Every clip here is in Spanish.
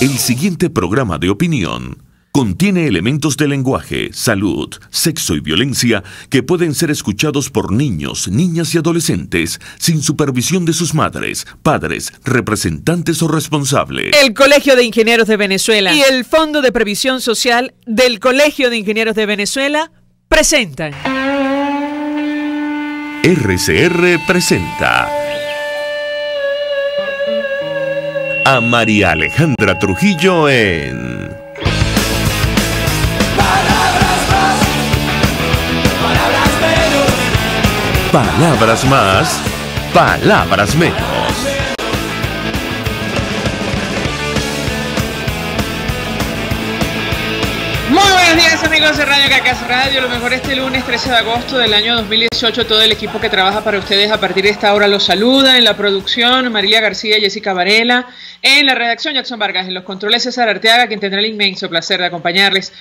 El siguiente programa de opinión contiene elementos de lenguaje, salud, sexo y violencia que pueden ser escuchados por niños, niñas y adolescentes sin supervisión de sus madres, padres, representantes o responsables. El Colegio de Ingenieros de Venezuela y el Fondo de Previsión Social del Colegio de Ingenieros de Venezuela presentan. RCR presenta a María Alejandra Trujillo en Palabras más, palabras menos. Palabras más, palabras menos. Muy buenos días, amigos de Radio Caracas Radio. Lo mejor este lunes 13 de agosto del año 2018. Todo el equipo que trabaja para ustedes a partir de esta hora los saluda. En la producción, María García y Jessica Varela. En la redacción, Jackson Vargas. En los controles, César Arteaga, quien tendrá el inmenso placer de acompañarles.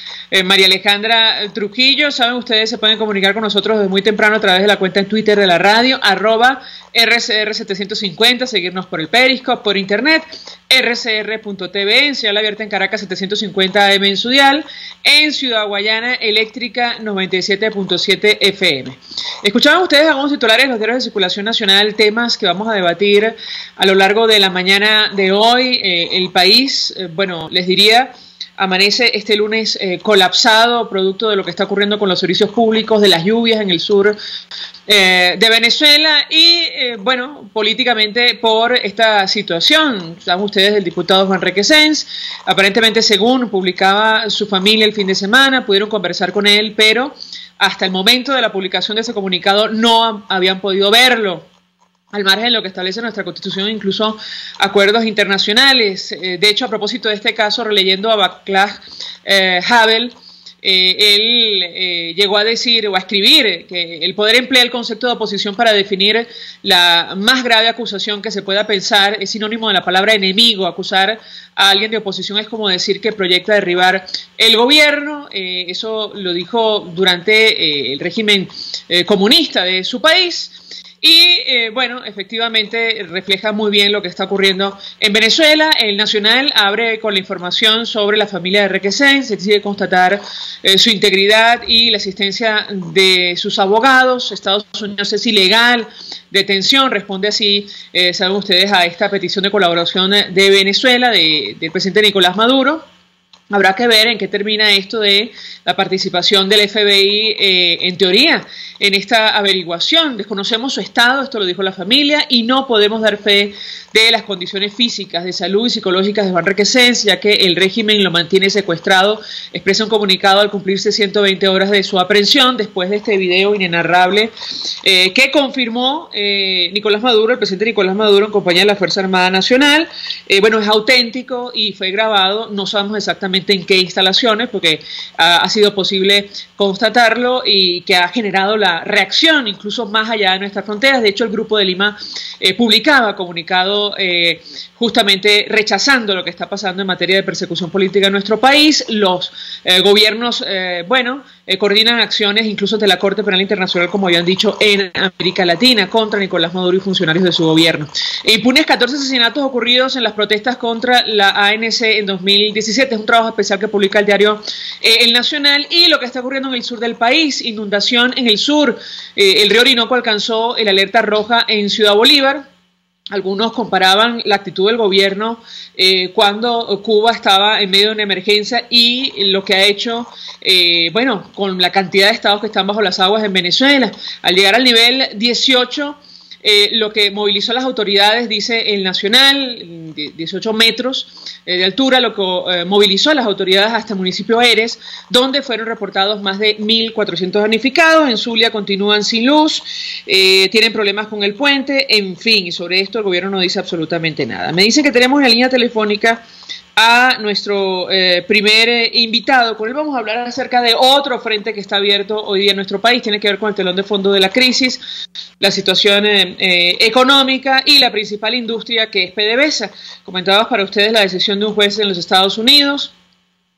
María Alejandra Trujillo. Saben ustedes, se pueden comunicar con nosotros desde muy temprano a través de la cuenta en Twitter de la radio, @RCR750, seguirnos por el Periscope, por internet, rcr.tv, en señal abierta en Caracas 750 AM en su dial, en Ciudad Guayana Eléctrica 97.7 FM. Escuchaban ustedes algunos titulares de los diarios de circulación nacional, temas que vamos a debatir a lo largo de la mañana de hoy. El país, bueno, les diría, amanece este lunes colapsado, producto de lo que está ocurriendo con los servicios públicos, de las lluvias en el sur de Venezuela y, bueno, políticamente por esta situación. Saben ustedes del diputado Juan Requesens, aparentemente, según publicaba su familia el fin de semana, pudieron conversar con él, pero hasta el momento de la publicación de ese comunicado no habían podido verlo, al margen de lo que establece nuestra Constitución, incluso acuerdos internacionales. De hecho, a propósito de este caso, releyendo a Václav Havel, él llegó a decir o a escribir que el poder emplea el concepto de oposición para definir la más grave acusación que se pueda pensar. Es sinónimo de la palabra enemigo. Acusar a alguien de oposición es como decir que proyecta derribar el gobierno. Eso lo dijo durante el régimen comunista de su país. Y, bueno, efectivamente refleja muy bien lo que está ocurriendo en Venezuela. El Nacional abre con la información sobre la familia de Requesens. Se decide constatar su integridad y la asistencia de sus abogados. Estados Unidos es ilegal. Detención, responde así, saben ustedes, a esta petición de colaboración de Venezuela, del presidente Nicolás Maduro. Habrá que ver en qué termina esto de la participación del FBI, en teoría, en esta averiguación. Desconocemos su estado, esto lo dijo la familia, y no podemos dar fe de las condiciones físicas, de salud y psicológicas de Juan Requesens, ya que el régimen lo mantiene secuestrado. Expresa un comunicado al cumplirse 120 horas de su aprehensión, después de este video inenarrable que confirmó Nicolás Maduro, el presidente Nicolás Maduro, en compañía de la Fuerza Armada Nacional. Bueno, es auténtico y fue grabado, no sabemos exactamente en qué instalaciones, porque ha sido posible constatarlo y que ha generado la reacción incluso más allá de nuestras fronteras. De hecho, el Grupo de Lima publicaba comunicado justamente rechazando lo que está pasando en materia de persecución política en nuestro país. Los gobiernos, bueno, coordinan acciones incluso de la Corte Penal Internacional, como habían dicho, en América Latina contra Nicolás Maduro y funcionarios de su gobierno. Impunes 14 asesinatos ocurridos en las protestas contra la ANC en 2017. Es un trabajo especial que publica el diario El Nacional. Y lo que está ocurriendo en el sur del país, inundación en el sur. El río Orinoco alcanzó el alerta roja en Ciudad Bolívar. Algunos comparaban la actitud del gobierno cuando Cuba estaba en medio de una emergencia y lo que ha hecho, bueno, con la cantidad de estados que están bajo las aguas en Venezuela. Al llegar al nivel 18, lo que movilizó a las autoridades, dice el Nacional, 18 metros de altura, lo que movilizó a las autoridades hasta el municipio Eres, donde fueron reportados más de 1.400 damnificados. En Zulia continúan sin luz, tienen problemas con el puente, en fin, y sobre esto el gobierno no dice absolutamente nada. Me dicen que tenemos en la línea telefónica a nuestro primer invitado. Con él vamos a hablar acerca de otro frente que está abierto hoy día en nuestro país. Tiene que ver con el telón de fondo de la crisis, la situación económica y la principal industria, que es PDVSA. Comentabas para ustedes la decisión de un juez en los Estados Unidos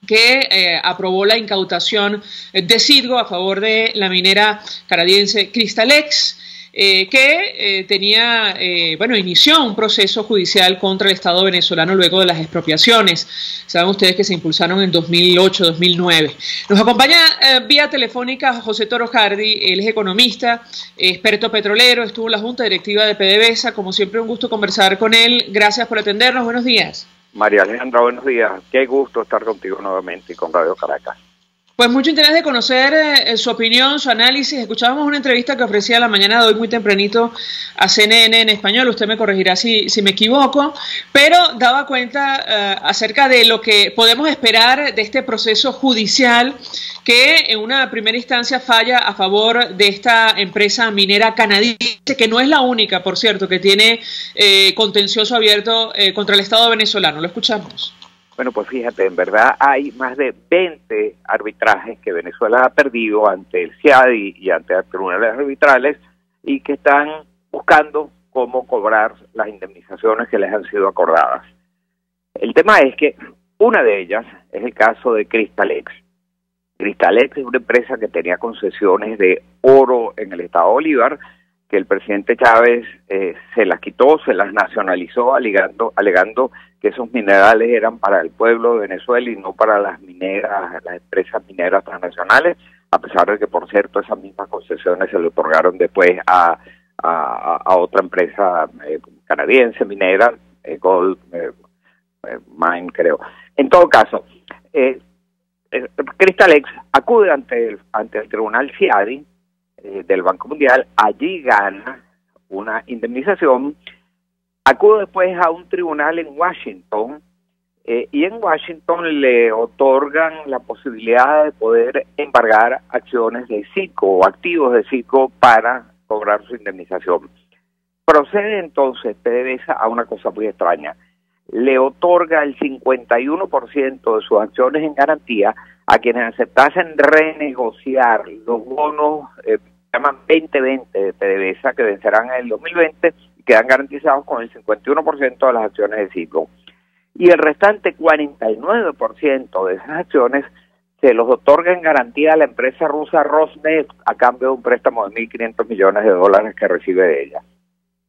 que aprobó la incautación de Citgo a favor de la minera canadiense Crystalex. que tenía, inició un proceso judicial contra el Estado venezolano luego de las expropiaciones. Saben ustedes que se impulsaron en 2008-2009. Nos acompaña vía telefónica José Toro Hardy, él es economista, experto petrolero, estuvo en la Junta Directiva de PDVSA. Como siempre, un gusto conversar con él. Gracias por atendernos. Buenos días. María Alejandra, buenos días. Qué gusto estar contigo nuevamente y con Radio Caracas. Pues mucho interés de conocer su opinión, su análisis. Escuchábamos una entrevista que ofrecía la mañana de hoy muy tempranito a CNN en español, usted me corregirá si me equivoco, pero daba cuenta acerca de lo que podemos esperar de este proceso judicial que en una primera instancia falla a favor de esta empresa minera canadiense, que no es la única, por cierto, que tiene contencioso abierto contra el Estado venezolano. Lo escuchamos. Bueno, pues fíjate, en verdad hay más de 20 arbitrajes que Venezuela ha perdido ante el CIADI y ante los tribunales arbitrales y que están buscando cómo cobrar las indemnizaciones que les han sido acordadas. El tema es que una de ellas es el caso de Cristalex. Cristalex es una empresa que tenía concesiones de oro en el estado Bolívar, que el presidente Chávez se las quitó, se las nacionalizó, alegando que esos minerales eran para el pueblo de Venezuela y no para las empresas mineras transnacionales, a pesar de que, por cierto, esas mismas concesiones se le otorgaron después a otra empresa canadiense minera, Gold Mine, creo. En todo caso, Cristalex acude ante el tribunal CIADI del Banco Mundial, allí gana una indemnización, acude después a un tribunal en Washington y en Washington le otorgan la posibilidad de poder embargar acciones de Citgo o activos de Citgo para cobrar su indemnización. Procede entonces PDVSA a una cosa muy extraña, le otorga el 51% de sus acciones en garantía a quienes aceptasen renegociar los bonos llaman 2020 de PDVSA, que vencerán en el 2020 y quedan garantizados con el 51% de las acciones de Citgo. Y el restante 49% de esas acciones se los otorga en garantía a la empresa rusa Rosneft a cambio de un préstamo de $1.500 millones que recibe de ella.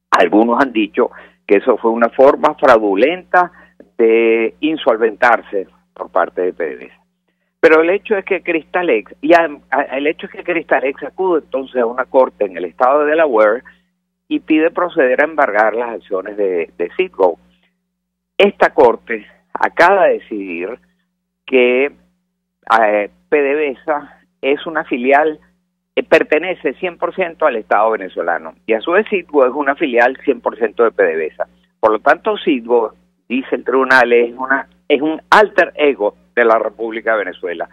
Algunos han dicho que eso fue una forma fraudulenta de insolventarse por parte de PDVSA. Pero el hecho es que Cristalex acude entonces a una corte en el estado de Delaware y pide proceder a embargar las acciones de Citgo. Esta corte acaba de decidir que PDVSA es una filial que pertenece 100% al Estado venezolano y a su vez Citgo es una filial 100% de PDVSA. Por lo tanto, Citgo, dice el tribunal, es un alter ego de la República de Venezuela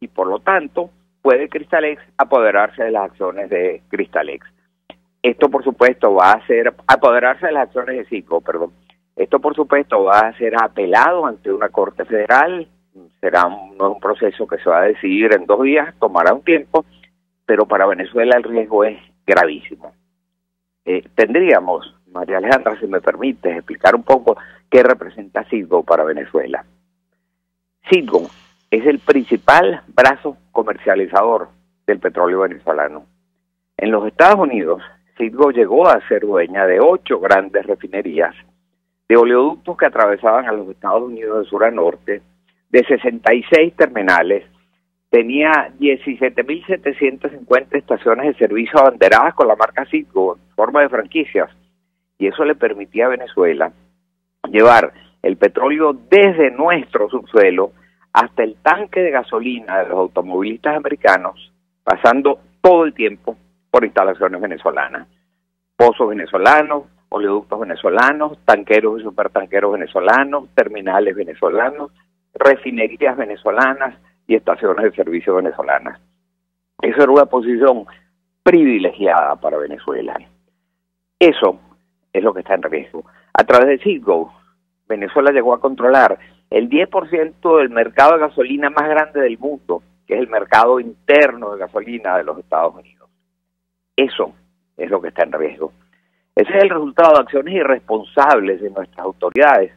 y por lo tanto puede Cristalex apoderarse de las acciones de Cristalex. Esto por supuesto va a ser apoderarse de las acciones de Citgo, perdón. Esto por supuesto va a ser apelado ante una corte federal, no es un proceso que se va a decidir en 2 días, tomará un tiempo, pero para Venezuela el riesgo es gravísimo. Tendríamos, María Alejandra, si me permite, explicar un poco qué representa Citgo para Venezuela. Citgo es el principal brazo comercializador del petróleo venezolano. En los Estados Unidos, Citgo llegó a ser dueña de 8 grandes refinerías, de oleoductos que atravesaban a los Estados Unidos de sur a norte, de 66 terminales, tenía 17.750 estaciones de servicio abanderadas con la marca Citgo en forma de franquicias, y eso le permitía a Venezuela llevar el petróleo desde nuestro subsuelo hasta el tanque de gasolina de los automovilistas americanos, pasando todo el tiempo por instalaciones venezolanas, pozos venezolanos, oleoductos venezolanos, tanqueros y supertanqueros venezolanos, terminales venezolanos, refinerías venezolanas y estaciones de servicio venezolanas. Esa era una posición privilegiada para Venezuela. Eso es lo que está en riesgo. A través de Citgo, Venezuela llegó a controlar el 10% del mercado de gasolina más grande del mundo, que es el mercado interno de gasolina de los Estados Unidos. Eso es lo que está en riesgo. Ese es el resultado de acciones irresponsables de nuestras autoridades,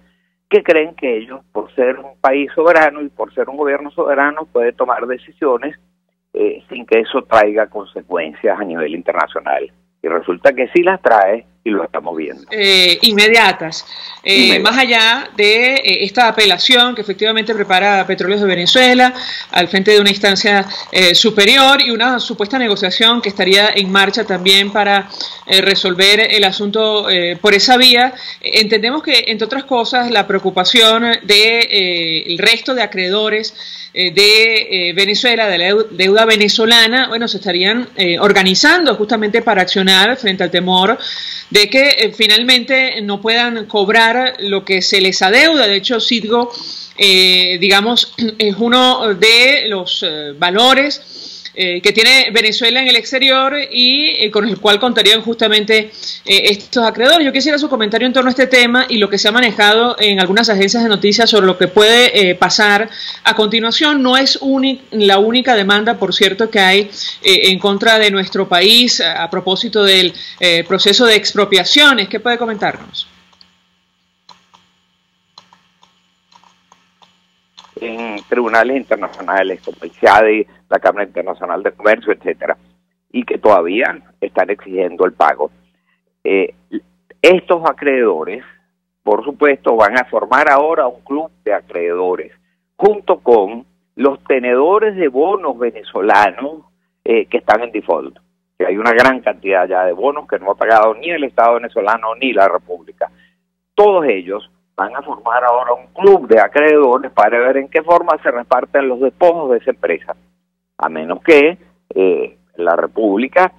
que creen que ellos, por ser un país soberano y por ser un gobierno soberano, puede tomar decisiones sin que eso traiga consecuencias a nivel internacional. Y resulta que sí las trae y lo estamos viendo. Inmediatas. Más allá de esta apelación que efectivamente prepara Petróleos de Venezuela al frente de una instancia superior y una supuesta negociación que estaría en marcha también para resolver el asunto por esa vía, entendemos que, entre otras cosas, la preocupación de el resto de acreedores de Venezuela, de la deuda venezolana, bueno, se estarían organizando justamente para accionar frente al temor de que finalmente no puedan cobrar lo que se les adeuda. De hecho, Citgo, digamos, es uno de los valores que tiene Venezuela en el exterior y con el cual contarían justamente estos acreedores. Yo quisiera su comentario en torno a este tema y lo que se ha manejado en algunas agencias de noticias sobre lo que puede pasar a continuación. No es la única demanda, por cierto, que hay en contra de nuestro país a propósito del proceso de expropiaciones. ¿Qué puede comentarnos? En tribunales internacionales como el CIADI, la Cámara Internacional de Comercio, etcétera, y que todavía están exigiendo el pago. Estos acreedores, por supuesto, van a formar ahora un club de acreedores, junto con los tenedores de bonos venezolanos que están en default. Que hay una gran cantidad ya de bonos que no ha pagado ni el Estado venezolano ni la República. Todos ellos van a formar ahora un club de acreedores para ver en qué forma se reparten los despojos de esa empresa, a menos que la República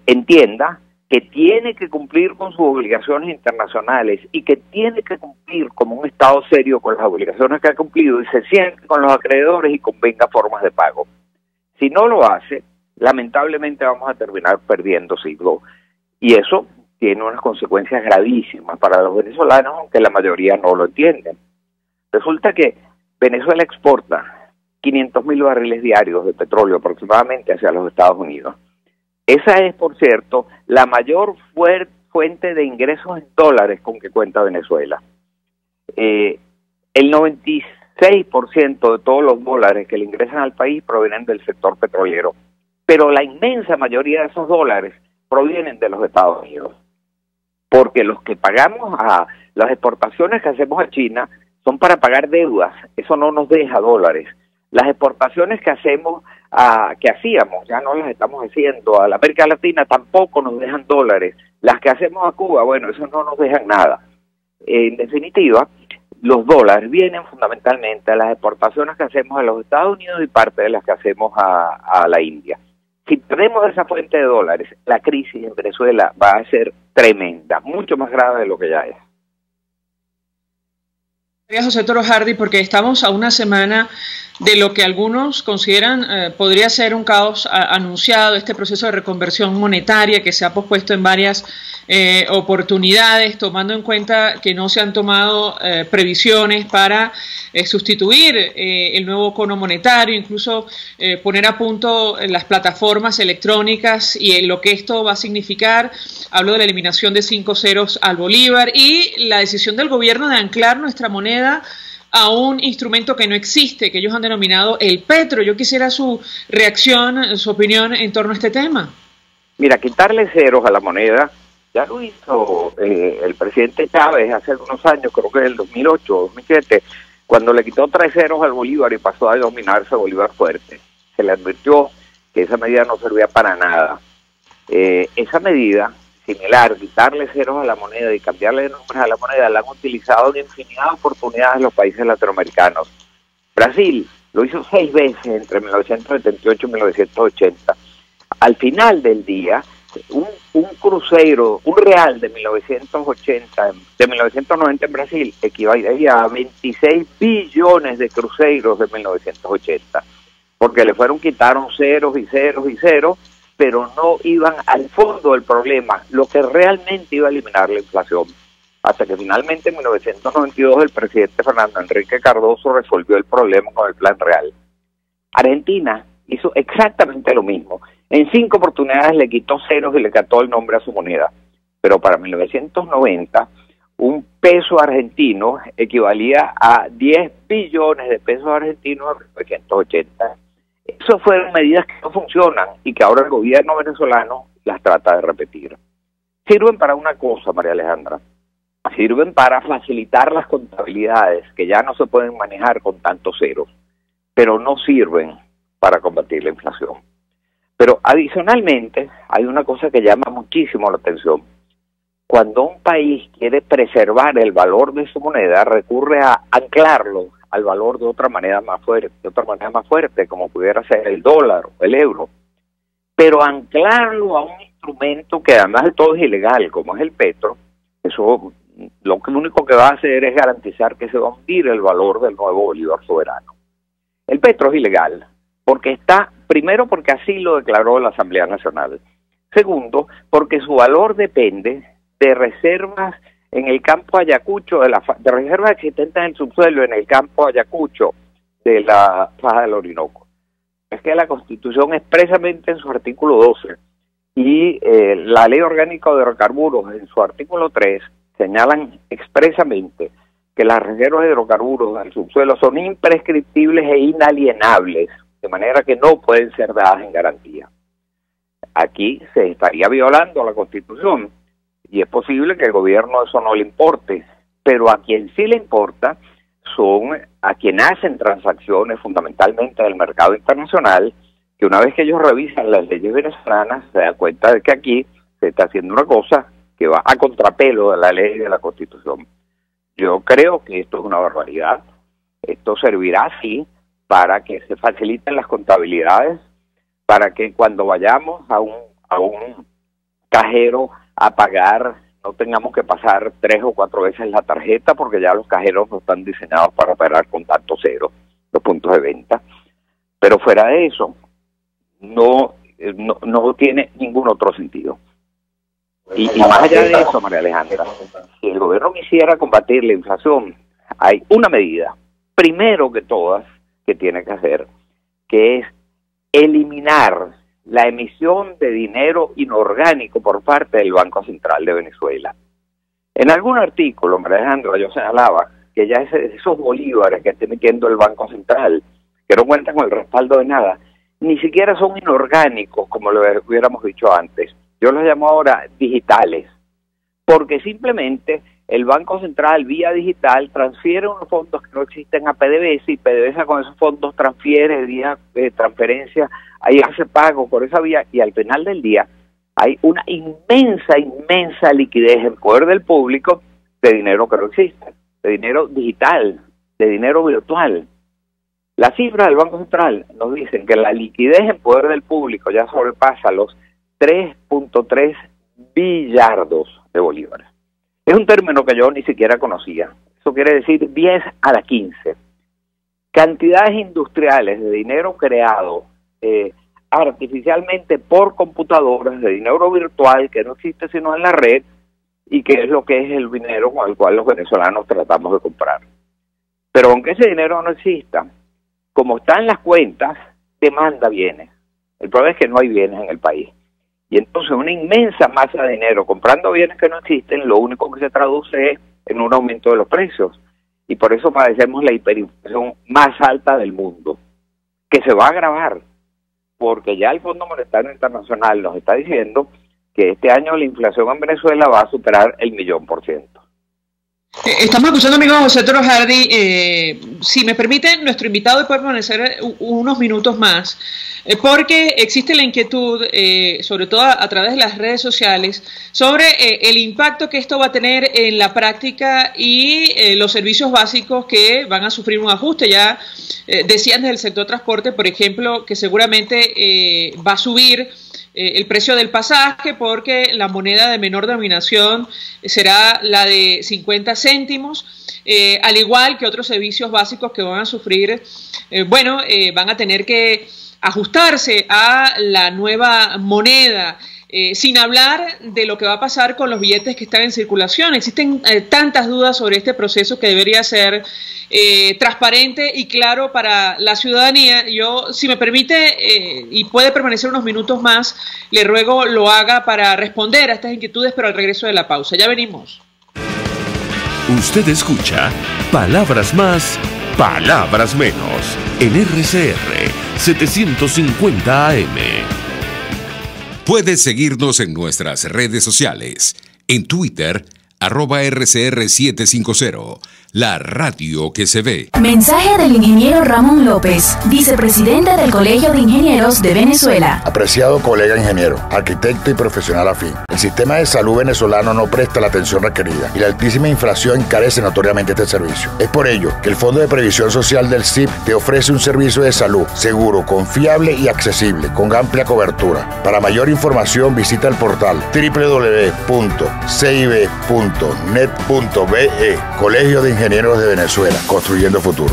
entienda que tiene que cumplir con sus obligaciones internacionales y que tiene que cumplir como un Estado serio con las obligaciones que ha cumplido y se siente con los acreedores y convenga formas de pago. Si no lo hace, lamentablemente vamos a terminar perdiendo Citgo, y eso tiene unas consecuencias gravísimas para los venezolanos, aunque la mayoría no lo entienden. Resulta que Venezuela exporta 500.000 barriles diarios de petróleo aproximadamente hacia los Estados Unidos. Esa es, por cierto, la mayor fuente de ingresos en dólares con que cuenta Venezuela. El 96% de todos los dólares que le ingresan al país provienen del sector petrolero, pero la inmensa mayoría de esos dólares provienen de los Estados Unidos, porque los que pagamos a las exportaciones que hacemos a China son para pagar deudas, eso no nos deja dólares. Las exportaciones que hacíamos, ya no las estamos haciendo a la América Latina, tampoco nos dejan dólares. Las que hacemos a Cuba, bueno, eso no nos dejan nada. En definitiva, los dólares vienen fundamentalmente a las exportaciones que hacemos a los Estados Unidos y parte de las que hacemos a la India. Si perdemos esa fuente de dólares, la crisis en Venezuela va a ser tremenda, mucho más grave de lo que ya es. José Toro Hardy, porque estamos a una semana de lo que algunos consideran podría ser un caos anunciado, este proceso de reconversión monetaria que se ha pospuesto en varias oportunidades, tomando en cuenta que no se han tomado previsiones para sustituir el nuevo cono monetario, incluso poner a punto las plataformas electrónicas y lo que esto va a significar. Hablo de la eliminación de 5 ceros al bolívar y la decisión del gobierno de anclar nuestra moneda a un instrumento que no existe, que ellos han denominado el petro. Yo quisiera su reacción, su opinión en torno a este tema. Mira, quitarle ceros a la moneda ya lo hizo el presidente Chávez hace algunos años, creo que en el 2008 o 2007, cuando le quitó 3 ceros al bolívar y pasó a denominarse bolívar fuerte. Se le advirtió que esa medida no servía para nada. Esa medida similar, quitarle ceros a la moneda y cambiarle de nombres a la moneda, la han utilizado en infinidad de oportunidades los países latinoamericanos. Brasil lo hizo 6 veces entre 1978 y 1980. Al final del día, un crucero, un real de 1990 en Brasil equivalía a 26 billones de cruceros de 1980, porque quitaron ceros y ceros y ceros, pero no iban al fondo del problema, lo que realmente iba a eliminar la inflación. Hasta que finalmente en 1992 el presidente Fernando Henrique Cardoso resolvió el problema con el Plan Real. Argentina hizo exactamente lo mismo. En 5 oportunidades le quitó ceros y le quitó el nombre a su moneda. Pero para 1990, un peso argentino equivalía a 10 billones de pesos argentinos en 1980. Esas fueron medidas que no funcionan y que ahora el gobierno venezolano las trata de repetir. Sirven para una cosa, María Alejandra. Sirven para facilitar las contabilidades, que ya no se pueden manejar con tantos ceros, pero no sirven para combatir la inflación. Pero adicionalmente, hay una cosa que llama muchísimo la atención. Cuando un país quiere preservar el valor de su moneda, recurre a anclarlo al valor de otra manera más fuerte, como pudiera ser el dólar o el euro. Pero anclarlo a un instrumento que además de todo es ilegal, como es el petro, eso lo único que va a hacer es garantizar que se va a hundir el valor del nuevo bolívar soberano. El petro es ilegal, primero porque así lo declaró la Asamblea Nacional. Segundo, porque su valor depende de reservas en el campo Ayacucho, de reservas existentes en el subsuelo en el campo Ayacucho de la faja del Orinoco. Es que la Constitución expresamente en su artículo 12 y la Ley Orgánica de Hidrocarburos en su artículo 3 señalan expresamente que las reservas de hidrocarburos del subsuelo son imprescriptibles e inalienables, de manera que no pueden ser dadas en garantía. Aquí se estaría violando la Constitución y es posible que el gobierno eso no le importe, pero a quien sí le importa son a quien hacen transacciones fundamentalmente del mercado internacional, que una vez que ellos revisan las leyes venezolanas se dan cuenta de que aquí se está haciendo una cosa que va a contrapelo de la ley y de la Constitución. Yo creo que esto es una barbaridad. Esto servirá, sí, para que se faciliten las contabilidades, para que cuando vayamos a un cajero a pagar no tengamos que pasar 3 o 4 veces la tarjeta, porque ya los cajeros no están diseñados para operar con tanto cero los puntos de venta. Pero fuera de eso, no tiene ningún otro sentido. Y más allá de eso, María Alejandra, si el gobierno quisiera combatir la inflación, hay una medida, primero que todas, que tiene que hacer, que es eliminar la emisión de dinero inorgánico por parte del Banco Central de Venezuela. En algún artículo, María Alejandra, yo señalaba que ya esos bolívares que está emitiendo el Banco Central, que no cuentan con el respaldo de nada, ni siquiera son inorgánicos, como lo hubiéramos dicho antes. Yo los llamo ahora digitales, porque simplemente el Banco Central vía digital transfiere unos fondos que no existen a PDVSA y PDVSA con esos fondos transfiere vía transferencia, ahí hace pago por esa vía y al final del día hay una inmensa liquidez en poder del público de dinero que no existe, de dinero digital, de dinero virtual. Las cifras del Banco Central nos dicen que la liquidez en poder del público ya sobrepasa los 3.3 billardos de bolívares. Es un término que yo ni siquiera conocía. Eso quiere decir 10 a la 15. Cantidades industriales de dinero creado artificialmente por computadoras, de dinero virtual que no existe sino en la red y que es lo que es el dinero con el cual los venezolanos tratamos de comprar. Pero aunque ese dinero no exista, como está en las cuentas, demanda bienes. El problema es que no hay bienes en el país. Y entonces una inmensa masa de dinero comprando bienes que no existen, lo único que se traduce es en un aumento de los precios. Y por eso padecemos la hiperinflación más alta del mundo, que se va a agravar, porque ya el Fondo Monetario Internacional nos está diciendo que este año la inflación en Venezuela va a superar el 1.000.000%. Estamos escuchando, amigo José Toro Hardy. Si me permiten, nuestro invitado puede permanecer unos minutos más, porque existe la inquietud, sobre todo a través de las redes sociales, sobre el impacto que esto va a tener en la práctica y los servicios básicos que van a sufrir un ajuste. Ya decían desde el sector transporte, por ejemplo, que seguramente va a subir el precio del pasaje porque la moneda de menor denominación será la de 50 céntimos, al igual que otros servicios básicos que van a sufrir, van a tener que ajustarse a la nueva moneda, sin hablar de lo que va a pasar con los billetes que están en circulación. Existen tantas dudas sobre este proceso que debería ser transparente y claro para la ciudadanía. Yo, si me permite, y puede permanecer unos minutos más, le ruego lo haga para responder a estas inquietudes, pero al regreso de la pausa. Ya venimos. Usted escucha Palabras Más, Palabras Menos en RCR 750 AM. Puedes seguirnos en nuestras redes sociales. En Twitter, @RCR750, la radio que se ve. Mensaje del ingeniero Ramón López, vicepresidente del Colegio de Ingenieros de Venezuela. Apreciado colega ingeniero, arquitecto y profesional afín, el sistema de salud venezolano no presta la atención requerida y la altísima inflación encarece notoriamente este servicio. Es por ello que el Fondo de Previsión Social del CIP te ofrece un servicio de salud seguro, confiable y accesible, con amplia cobertura. Para mayor información visita el portal www.cib.net.be. Colegio de Ingenieros de Venezuela, construyendo futuro.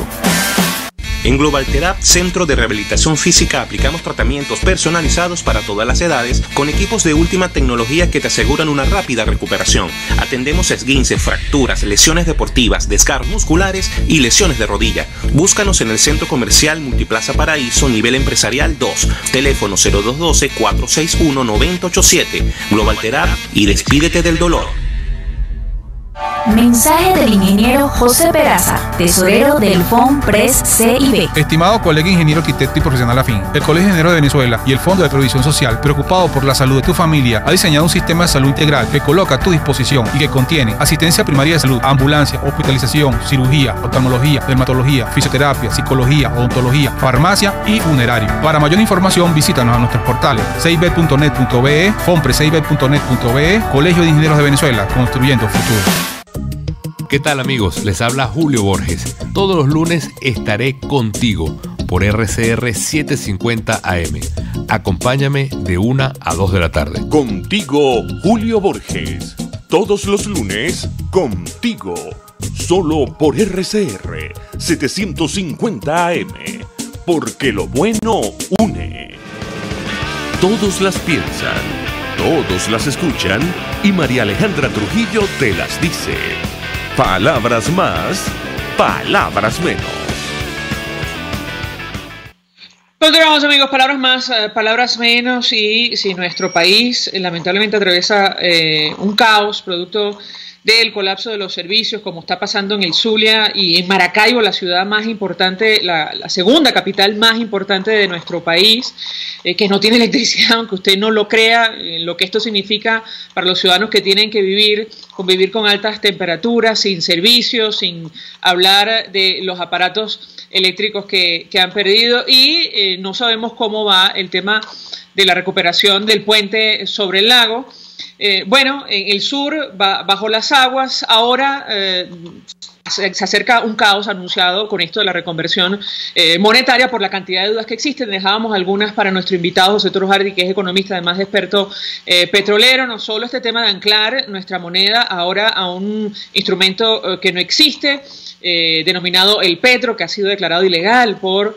En Global Therapy, Centro de Rehabilitación Física, aplicamos tratamientos personalizados para todas las edades con equipos de última tecnología que te aseguran una rápida recuperación. Atendemos esguinces, fracturas, lesiones deportivas, desgarros musculares y lesiones de rodilla. Búscanos en el Centro Comercial Multiplaza Paraíso, nivel empresarial 2, teléfono 0212-461-9087. Global Therapy y despídete del dolor. Mensaje del ingeniero José Peraza, tesorero del FONPRES CIB. Estimado colega ingeniero, arquitecto y profesional afín, el Colegio de Ingenieros de Venezuela y el Fondo de Previsión Social, preocupado por la salud de tu familia, ha diseñado un sistema de salud integral que coloca a tu disposición y que contiene asistencia primaria de salud, ambulancia, hospitalización, cirugía, oftalmología, dermatología, fisioterapia, psicología, odontología, farmacia y funerario. Para mayor información, visítanos a nuestros portales cib.net.be, fonprescib.net.be, Colegio de Ingenieros de Venezuela, construyendo futuro. ¿Qué tal, amigos? Les habla Julio Borges. Todos los lunes estaré contigo por RCR 750 AM. Acompáñame de 1 a 2 de la tarde. Contigo, Julio Borges. Todos los lunes, contigo. Solo por RCR 750 AM. Porque lo bueno une. Todos las piensan, todos las escuchan y María Alejandra Trujillo te las dice. Palabras más, palabras menos. Continuamos, amigos, palabras más, palabras menos. Y si nuestro país lamentablemente atraviesa un caos producto del colapso de los servicios, como está pasando en el Zulia y en Maracaibo, la ciudad más importante, la segunda capital más importante de nuestro país, que no tiene electricidad, aunque usted no lo crea, lo que esto significa para los ciudadanos que tienen que convivir con altas temperaturas, sin servicios, sin hablar de los aparatos eléctricos que han perdido, y no sabemos cómo va el tema de la recuperación del puente sobre el lago. Bueno, en el sur, bajo las aguas, ahora se acerca un caos anunciado con esto de la reconversión monetaria por la cantidad de dudas que existen. Dejábamos algunas para nuestro invitado José Torujardi, que es economista, además de experto petrolero. No solo este tema de anclar nuestra moneda ahora a un instrumento que no existe, denominado el petro, que ha sido declarado ilegal por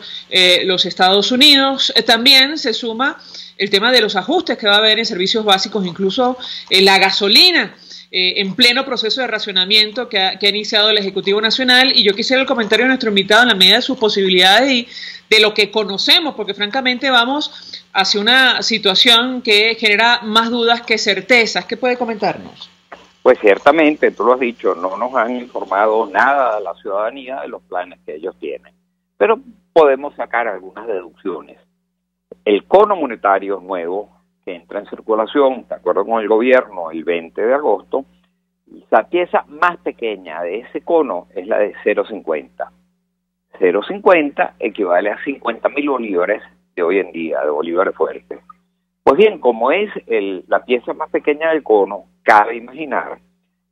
los Estados Unidos. También se suma el tema de los ajustes que va a haber en servicios básicos, incluso la gasolina, en pleno proceso de racionamiento que ha iniciado el Ejecutivo Nacional. Y yo quisiera el comentario de nuestro invitado en la medida de sus posibilidades y de lo que conocemos, porque francamente vamos hacia una situación que genera más dudas que certezas. ¿Qué puede comentarnos? Pues ciertamente, tú lo has dicho, no nos han informado nada a la ciudadanía de los planes que ellos tienen, pero podemos sacar algunas deducciones. El cono monetario nuevo que entra en circulación, de acuerdo con el gobierno, el 20 de agosto, la pieza más pequeña de ese cono es la de 0,50. 0,50 equivale a 50.000 bolívares de hoy en día, de bolívares fuertes. Pues bien, como es la pieza más pequeña del cono, cabe imaginar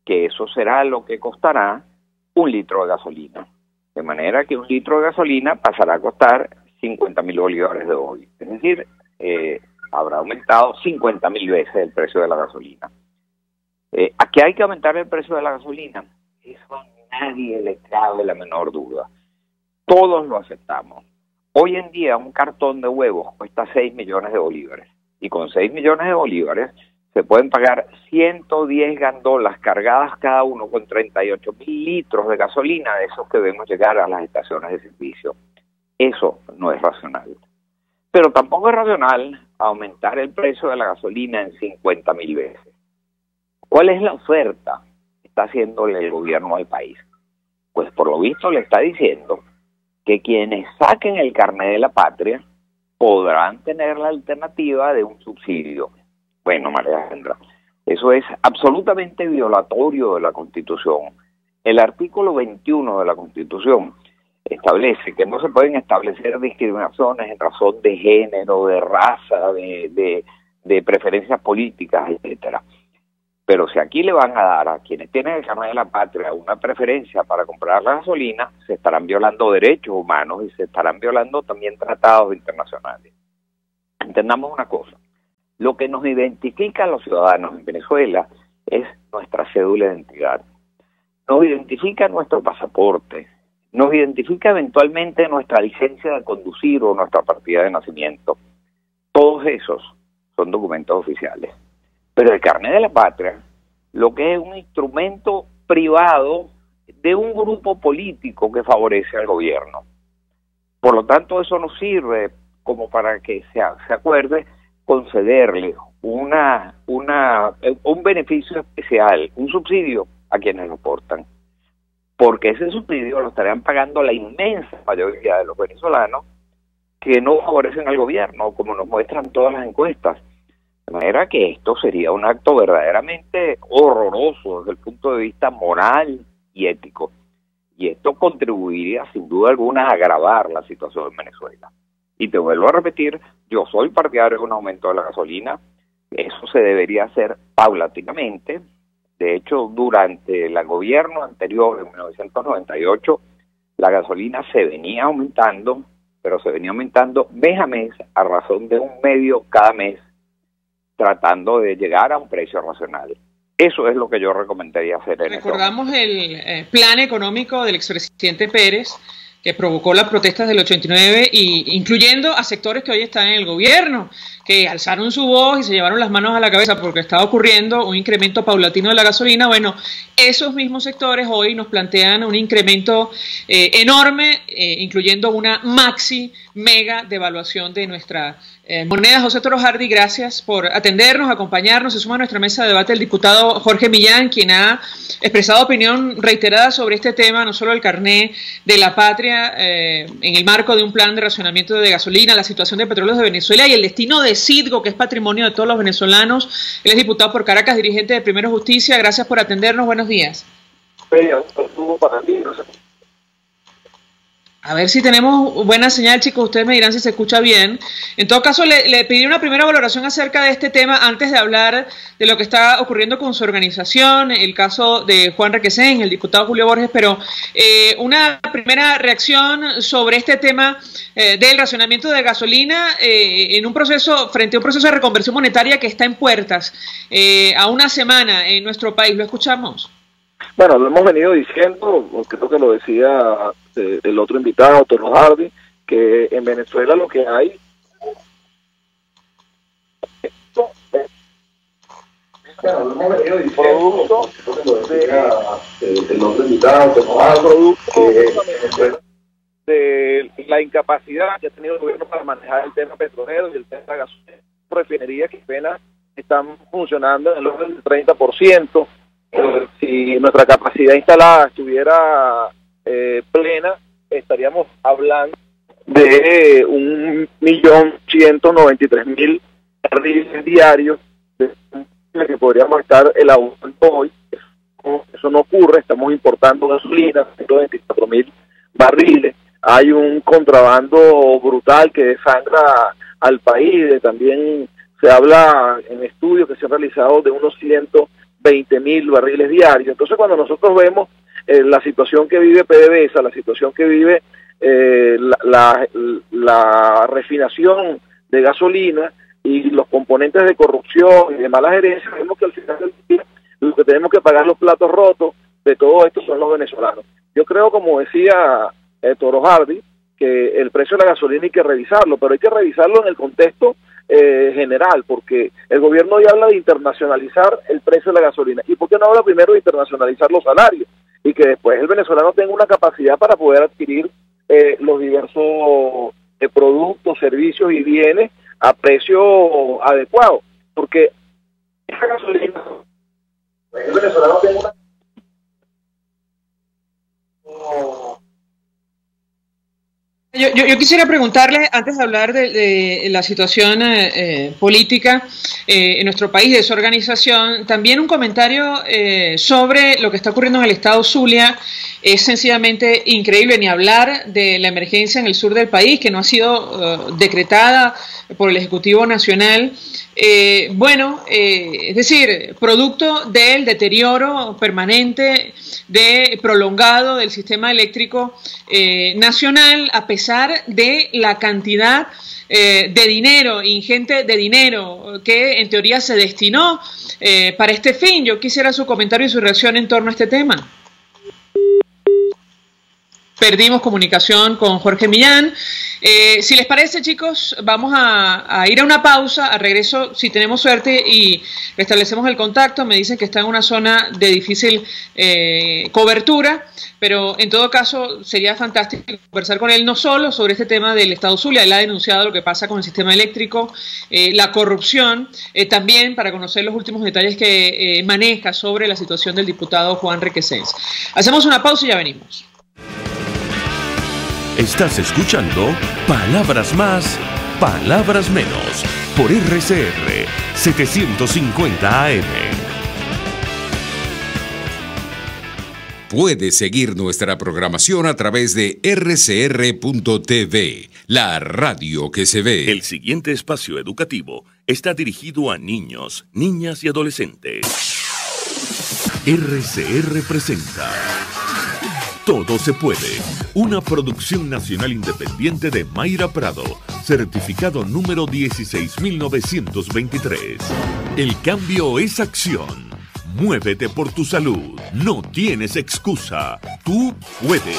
que eso será lo que costará 1 litro de gasolina. De manera que 1 litro de gasolina pasará a costar 50.000 bolívares de hoy. Es decir, habrá aumentado 50.000 veces el precio de la gasolina. ¿A qué hay que aumentar el precio de la gasolina? Eso a nadie le cabe la menor duda. Todos lo aceptamos. Hoy en día un cartón de huevos cuesta 6 millones de bolívares. Y con 6 millones de bolívares se pueden pagar 110 gandolas cargadas cada uno con 38.000 litros de gasolina, de esos que vemos llegar a las estaciones de servicio. Eso no es racional. Pero tampoco es racional aumentar el precio de la gasolina en 50.000 veces. ¿Cuál es la oferta que está haciéndole el gobierno al país? Pues por lo visto le está diciendo que quienes saquen el carnet de la patria podrán tener la alternativa de un subsidio. Bueno, María Alejandra, eso es absolutamente violatorio de la Constitución. El artículo 21 de la Constitución establece que no se pueden establecer discriminaciones en razón de género, de raza, de preferencias políticas, etcétera. Pero si aquí le van a dar a quienes tienen el carnet de la patria una preferencia para comprar la gasolina, se estarán violando derechos humanos y se estarán violando también tratados internacionales. Entendamos una cosa, lo que nos identifica a los ciudadanos en Venezuela es nuestra cédula de identidad, nos identifica nuestro pasaporte, nos identifica eventualmente nuestra licencia de conducir o nuestra partida de nacimiento. Todos esos son documentos oficiales. Pero el carnet de la patria, lo que es un instrumento privado de un grupo político que favorece al gobierno. Por lo tanto, eso no sirve como para que se acuerde concederle un beneficio especial, un subsidio a quienes lo portan. Porque ese subsidio lo estarían pagando la inmensa mayoría de los venezolanos que no favorecen al gobierno, como nos muestran todas las encuestas. De manera que esto sería un acto verdaderamente horroroso desde el punto de vista moral y ético. Y esto contribuiría sin duda alguna a agravar la situación en Venezuela. Y te vuelvo a repetir, yo soy partidario de un aumento de la gasolina. Eso se debería hacer paulatinamente. De hecho, durante el gobierno anterior, en 1998, la gasolina se venía aumentando, pero se venía aumentando mes a mes a razón de un medio cada mes, tratando de llegar a un precio racional. Eso es lo que yo recomendaría hacer. Recordamos el plan económico del expresidente Pérez, que provocó las protestas del 89, y incluyendo a sectores que hoy están en el gobierno, que alzaron su voz y se llevaron las manos a la cabeza porque estaba ocurriendo un incremento paulatino de la gasolina. Bueno, esos mismos sectores hoy nos plantean un incremento enorme, incluyendo una mega devaluación de nuestra moneda. José Toro Hardy, gracias por atendernos, acompañarnos. Se suma a nuestra mesa de debate el diputado Jorge Millán, quien ha expresado opinión reiterada sobre este tema, no solo el carné de la patria, en el marco de un plan de racionamiento de gasolina, la situación de petróleos de Venezuela y el destino de Citgo, que es patrimonio de todos los venezolanos. Él es diputado por Caracas, dirigente de Primero Justicia. Gracias por atendernos. Buenos días. A ver si tenemos buena señal, chicos. Ustedes me dirán si se escucha bien. En todo caso, le pedí una primera valoración acerca de este tema antes de hablar de lo que está ocurriendo con su organización, el caso de Juan Requesén, el diputado Julio Borges, pero una primera reacción sobre este tema del racionamiento de gasolina en un proceso, frente a un proceso de reconversión monetaria que está en puertas a una semana en nuestro país. ¿Lo escuchamos? Bueno, lo hemos venido diciendo, creo que lo decía el otro invitado, Toro Hardy, que en Venezuela lo que hay producto de la incapacidad que ha tenido el gobierno para manejar el tema petrolero y el tema de la gasolina. Refinerías que apenas están funcionando en el orden del 30%. Si nuestra capacidad instalada estuviera plena, estaríamos hablando de 1.193.000 barriles diarios que podríamos estar elaborando hoy. Eso no ocurre, estamos importando gasolina, 124.000 barriles. Hay un contrabando brutal que desangra al país. También se habla en estudios que se han realizado de unos 120.000 barriles diarios. Entonces, cuando nosotros vemos la situación que vive PDVSA, la situación que vive la refinación de gasolina y los componentes de corrupción y de mala gerencia, vemos que al final del día lo que tenemos que pagar los platos rotos de todo esto son los venezolanos. Yo creo, como decía Toro Hardy, que el precio de la gasolina hay que revisarlo, pero hay que revisarlo en el contexto general, porque el gobierno hoy habla de internacionalizar el precio de la gasolina. ¿Y por qué no habla primero de internacionalizar los salarios? Y que después el venezolano tenga una capacidad para poder adquirir los diversos productos, servicios y bienes a precio adecuado. Porque esa gasolina, el venezolano tenga una... Yo quisiera preguntarle, antes de hablar de la situación política en nuestro país, de su organización, también un comentario sobre lo que está ocurriendo en el estado Zulia. Es sencillamente increíble, ni hablar de la emergencia en el sur del país, que no ha sido decretada por el Ejecutivo Nacional. Es decir, producto del deterioro permanente, prolongado del sistema eléctrico nacional, a pesar de la cantidad de dinero, ingente de dinero, que en teoría se destinó para este fin. Yo quisiera su comentario y su reacción en torno a este tema. Perdimos comunicación con Jorge Millán. Si les parece, chicos, vamos a ir a una pausa. A regreso, si tenemos suerte y restablecemos el contacto, me dicen que está en una zona de difícil cobertura, pero en todo caso sería fantástico conversar con él no solo sobre este tema del estado Zulia. Él ha denunciado lo que pasa con el sistema eléctrico, la corrupción, también para conocer los últimos detalles que maneja sobre la situación del diputado Juan Requesens. Hacemos una pausa y ya venimos. Estás escuchando Palabras Más, Palabras Menos, por RCR 750 AM. Puedes seguir nuestra programación a través de rcr.tv, la radio que se ve. El siguiente espacio educativo está dirigido a niños, niñas y adolescentes. RCR presenta Todo se puede, una producción nacional independiente de Mayra Prado, certificado número 16923. El cambio es acción. Muévete por tu salud. No tienes excusa. Tú puedes.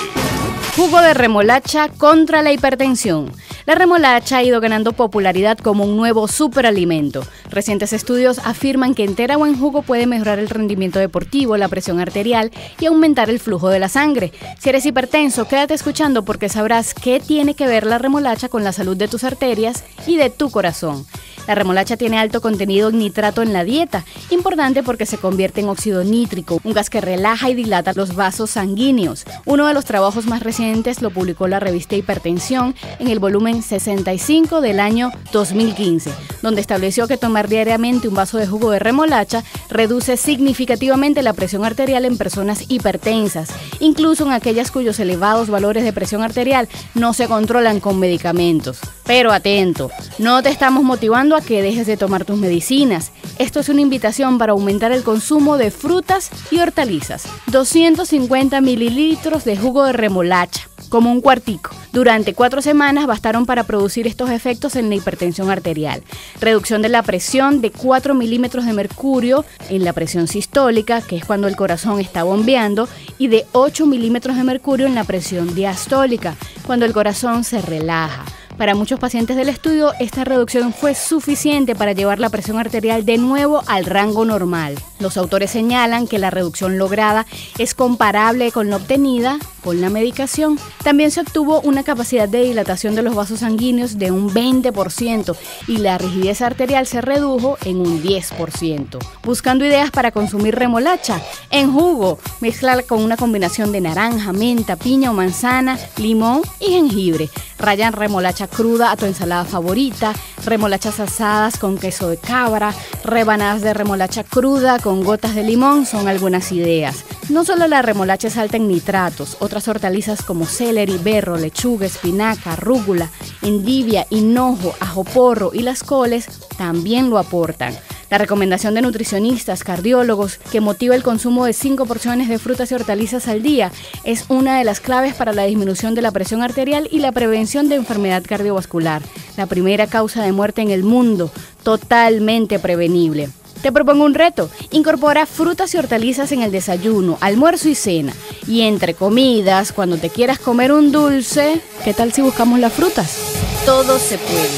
Jugo de remolacha contra la hipertensión. La remolacha ha ido ganando popularidad como un nuevo superalimento. Recientes estudios afirman que entera o en jugo puede mejorar el rendimiento deportivo, la presión arterial y aumentar el flujo de la sangre. Si eres hipertenso, quédate escuchando porque sabrás qué tiene que ver la remolacha con la salud de tus arterias y de tu corazón. La remolacha tiene alto contenido en nitrato en la dieta, importante porque se convierte en óxido nítrico, un gas que relaja y dilata los vasos sanguíneos. Uno de los trabajos más recientes lo publicó la revista Hipertensión en el volumen 65 del año 2015, donde estableció que tomar diariamente un vaso de jugo de remolacha reduce significativamente la presión arterial en personas hipertensas, incluso en aquellas cuyos elevados valores de presión arterial no se controlan con medicamentos. Pero atento, no te estamos motivando a que dejes de tomar tus medicinas. Esto es una invitación para aumentar el consumo de frutas y hortalizas. 250 mililitros de jugo de remolacha, como un cuartico. Durante 4 semanas bastaron para producir estos efectos en la hipertensión arterial. Reducción de la presión de 4 milímetros de mercurio en la presión sistólica, que es cuando el corazón está bombeando, y de 8 milímetros de mercurio en la presión diastólica, cuando el corazón se relaja. Para muchos pacientes del estudio, esta reducción fue suficiente para llevar la presión arterial de nuevo al rango normal. Los autores señalan que la reducción lograda es comparable con la obtenida con la medicación. También se obtuvo una capacidad de dilatación de los vasos sanguíneos de un 20% y la rigidez arterial se redujo en un 10%. Buscando ideas para consumir remolacha, en jugo, mezcla con una combinación de naranja, menta, piña o manzana, limón y jengibre. Rayan remolacha cruda a tu ensalada favorita, remolachas asadas con queso de cabra, rebanadas de remolacha cruda con gotas de limón son algunas ideas. No solo la remolacha es alta en nitratos, otras hortalizas como celery, berro, lechuga, espinaca, rúcula, endivia, hinojo, ajo porro y las coles también lo aportan. La recomendación de nutricionistas, cardiólogos, que motiva el consumo de 5 porciones de frutas y hortalizas al día, es una de las claves para la disminución de la presión arterial y la prevención de enfermedad cardiovascular, la primera causa de muerte en el mundo, totalmente prevenible. Te propongo un reto: incorpora frutas y hortalizas en el desayuno, almuerzo y cena. Y entre comidas, cuando te quieras comer un dulce, ¿qué tal si buscamos las frutas? Todo se puede.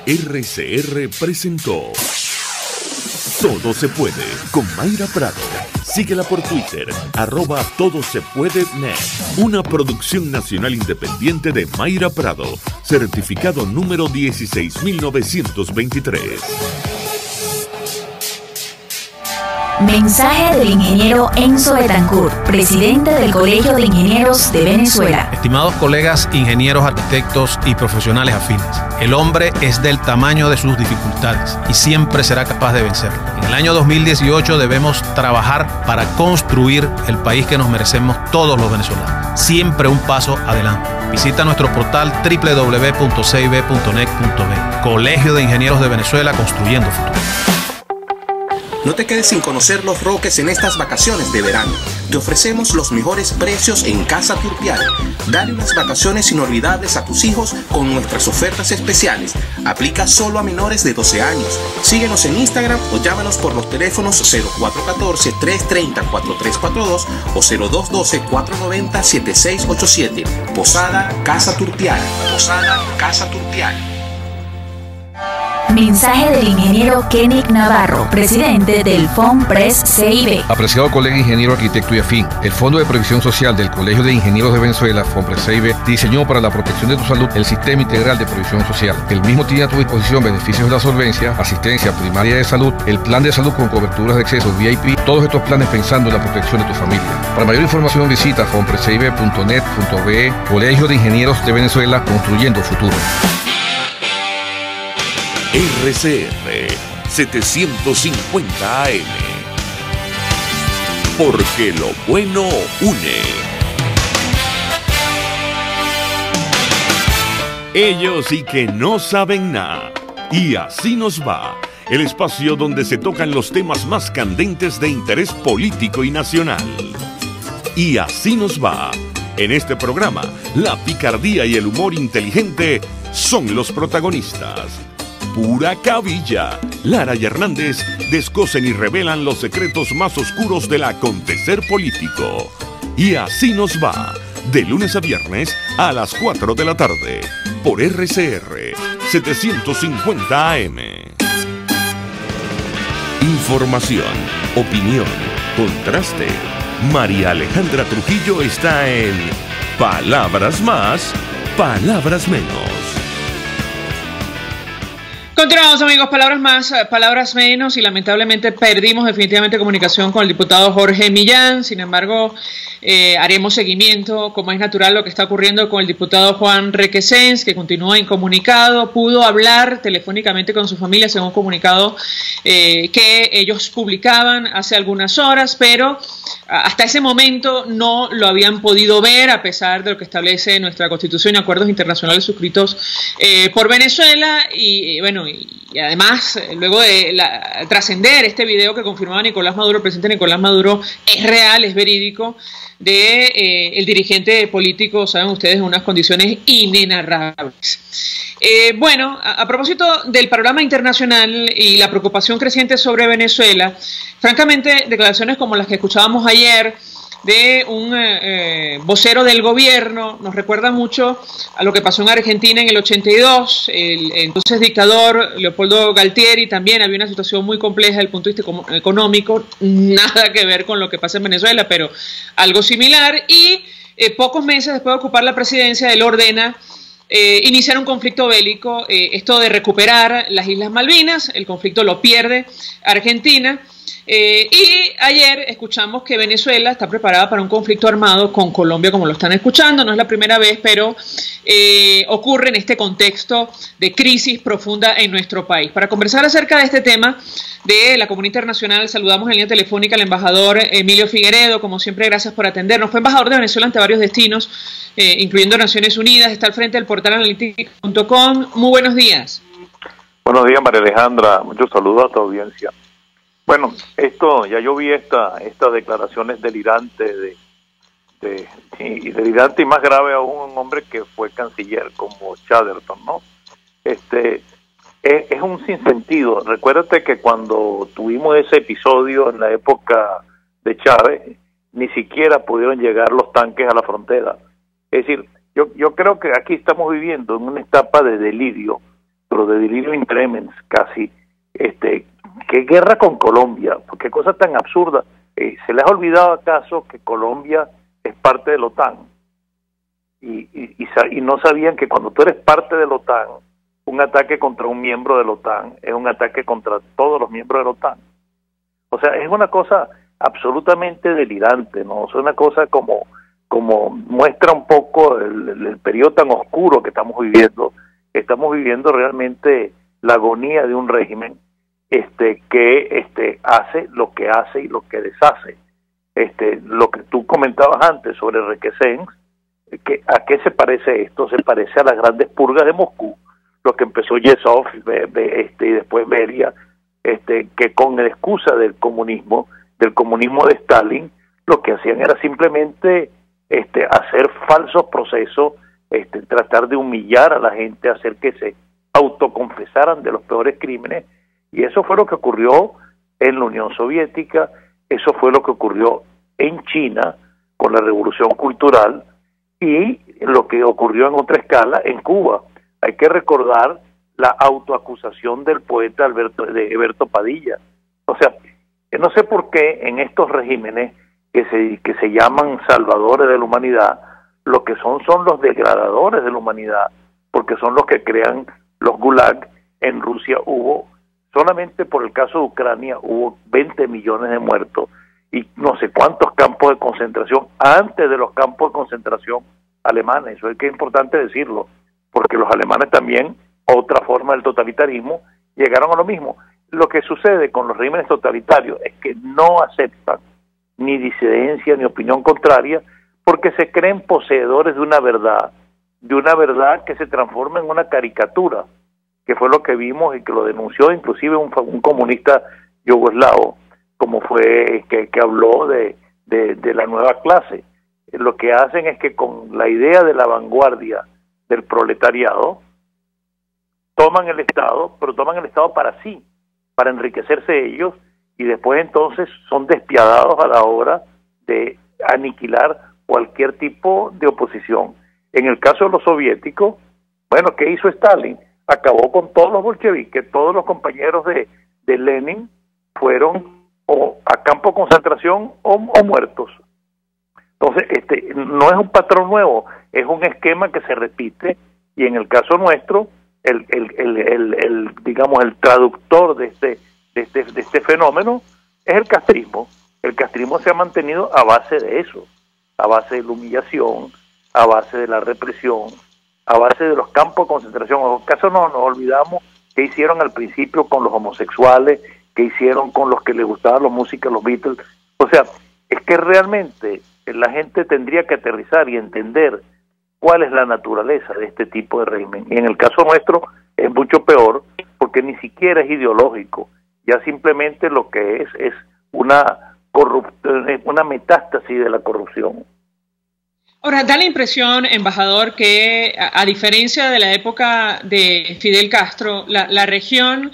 RCR presentó Todo se puede con Mayra Prado. Síguela por Twitter, @todosepuedenet. Una producción nacional independiente de Mayra Prado, certificado número 16923. Mensaje del ingeniero Enzo Betancourt, presidente del Colegio de Ingenieros de Venezuela. Estimados colegas, ingenieros, arquitectos y profesionales afines, el hombre es del tamaño de sus dificultades y siempre será capaz de vencerlo. En el año 2018 debemos trabajar para construir el país que nos merecemos todos los venezolanos. Siempre un paso adelante. Visita nuestro portal www.cib.net.be. Colegio de Ingenieros de Venezuela, construyendo futuro. No te quedes sin conocer Los Roques en estas vacaciones de verano. Te ofrecemos los mejores precios en Casa Turpial. Dale unas vacaciones inolvidables a tus hijos con nuestras ofertas especiales. Aplica solo a menores de 12 años. Síguenos en Instagram o llámanos por los teléfonos 0414-330-4342 o 0212-490-7687. Posada Casa Turpial. Posada Casa Turpial. Mensaje del ingeniero Kenick Navarro, presidente del FONPRES CIB. Apreciado colega ingeniero, arquitecto y afín, el Fondo de Previsión Social del Colegio de Ingenieros de Venezuela, FONPRES CIB, diseñó para la protección de tu salud el Sistema Integral de Previsión Social. El mismo tiene a tu disposición beneficios de la solvencia, asistencia primaria de salud, el plan de salud con coberturas de acceso VIP, todos estos planes pensando en la protección de tu familia. Para mayor información visita fonprescib.net.be. Colegio de Ingenieros de Venezuela, construyendo futuro. RCR 750 AM. Porque lo bueno une. Ellos sí que no saben nada. Y así nos va. El espacio donde se tocan los temas más candentes de interés político y nacional. Y así nos va. En este programa, la picardía y el humor inteligente son los protagonistas. Pura cabilla. Lara y Hernández descosen y revelan los secretos más oscuros del acontecer político. Y así nos va, de lunes a viernes a las 4 de la tarde, por RCR 750 AM. Información, opinión, contraste. María Alejandra Trujillo está en Palabras Más, Palabras Menos. Continuamos, amigos, palabras más, palabras menos, y lamentablemente perdimos definitivamente comunicación con el diputado Jorge Millán. Sin embargo, haremos seguimiento, como es natural, lo que está ocurriendo con el diputado Juan Requesens, que continúa incomunicado. Pudo hablar telefónicamente con su familia, según comunicado que ellos publicaban hace algunas horas, pero hasta ese momento no lo habían podido ver, a pesar de lo que establece nuestra Constitución y acuerdos internacionales suscritos por Venezuela. Y bueno, y además, luego de trascender este video que confirmaba Nicolás Maduro, el presidente Nicolás Maduro, es real, es verídico, de el dirigente político, saben ustedes, en unas condiciones inenarrables. Bueno, a propósito del panorama internacional y la preocupación creciente sobre Venezuela, francamente, declaraciones como las que escuchábamos ayer de un vocero del gobierno nos recuerda mucho a lo que pasó en Argentina en el 82. El entonces dictador Leopoldo Galtieri también había una situación muy compleja desde el punto de vista económico, nada que ver con lo que pasa en Venezuela, pero algo similar. Y pocos meses después de ocupar la presidencia, él ordena iniciar un conflicto bélico, esto de recuperar las Islas Malvinas. El conflicto lo pierde Argentina. Y ayer escuchamos que Venezuela está preparada para un conflicto armado con Colombia, como lo están escuchando. No es la primera vez, pero ocurre en este contexto de crisis profunda en nuestro país. Para conversar acerca de este tema de la comunidad internacional, saludamos en línea telefónica al embajador Emilio Figueredo. Como siempre, gracias por atendernos. Fue embajador de Venezuela ante varios destinos, incluyendo Naciones Unidas. Está al frente del portal analytica.com. Muy buenos días. Buenos días, María Alejandra. Muchos saludos a tu audiencia. Bueno, ya yo vi estas declaraciones delirantes delirante y más grave aún, un hombre que fue canciller como Chatterton, ¿no? Es un sinsentido. Recuérdate que cuando tuvimos ese episodio en la época de Chávez, ni siquiera pudieron llegar los tanques a la frontera. Es decir, yo creo que aquí estamos viviendo en una etapa de delirio, pero de delirio in tremens casi. ¿Qué guerra con Colombia? ¿Qué cosa tan absurda? ¿Se les ha olvidado acaso que Colombia es parte de la OTAN? Y no sabían que cuando tú eres parte de la OTAN, un ataque contra un miembro de la OTAN es un ataque contra todos los miembros de la OTAN. O sea, es una cosa absolutamente delirante, ¿no? Es una cosa como muestra un poco el periodo tan oscuro que estamos viviendo. Estamos viviendo realmente la agonía de un régimen que hace lo que hace y lo que deshace. Lo que tú comentabas antes sobre Requesens, ¿a qué se parece esto? Se parece a las grandes purgas de Moscú, lo que empezó Yezhov y después Beria, que con la excusa del comunismo de Stalin, lo que hacían era simplemente hacer falsos procesos, tratar de humillar a la gente, hacer que se autoconfesaran de los peores crímenes, y eso fue lo que ocurrió en la Unión Soviética, eso fue lo que ocurrió en China con la Revolución Cultural, y lo que ocurrió en otra escala en Cuba. Hay que recordar la autoacusación del poeta Alberto Padilla. O sea, no sé por qué en estos regímenes que se llaman salvadores de la humanidad, lo que son los degradadores de la humanidad, porque son los que crean los gulag. En Rusia solamente por el caso de Ucrania, hubo 20 millones de muertos y no sé cuántos campos de concentración antes de los campos de concentración alemanes. Eso es que es importante decirlo, porque los alemanes también, otra forma del totalitarismo, llegaron a lo mismo. Lo que sucede con los regímenes totalitarios es que no aceptan ni disidencia ni opinión contraria, porque se creen poseedores de una verdad que se transforma en una caricatura, que fue lo que vimos y que lo denunció inclusive un comunista yugoslavo, como fue que habló de la nueva clase. Lo que hacen es que con la idea de la vanguardia del proletariado, toman el Estado, pero toman el Estado para sí, para enriquecerse ellos, y después entonces son despiadados a la hora de aniquilar cualquier tipo de oposición. En el caso de los soviéticos, bueno, ¿qué hizo Stalin? Acabó con todos los bolcheviques, todos los compañeros de Lenin fueron o a campo de concentración o muertos. Entonces, no es un patrón nuevo, es un esquema que se repite, y en el caso nuestro, digamos, el traductor de este fenómeno es el castrismo. El castrismo se ha mantenido a base de eso, a base de la humillación, a base de la represión, a base de los campos de concentración. En caso no nos olvidamos qué hicieron al principio con los homosexuales, qué hicieron con los que les gustaban la música, los Beatles. O sea, es que realmente la gente tendría que aterrizar y entender cuál es la naturaleza de este tipo de régimen. Y en el caso nuestro es mucho peor, porque ni siquiera es ideológico, ya simplemente lo que es una metástasis de la corrupción. Ahora, da la impresión, embajador, que a diferencia de la época de Fidel Castro, la región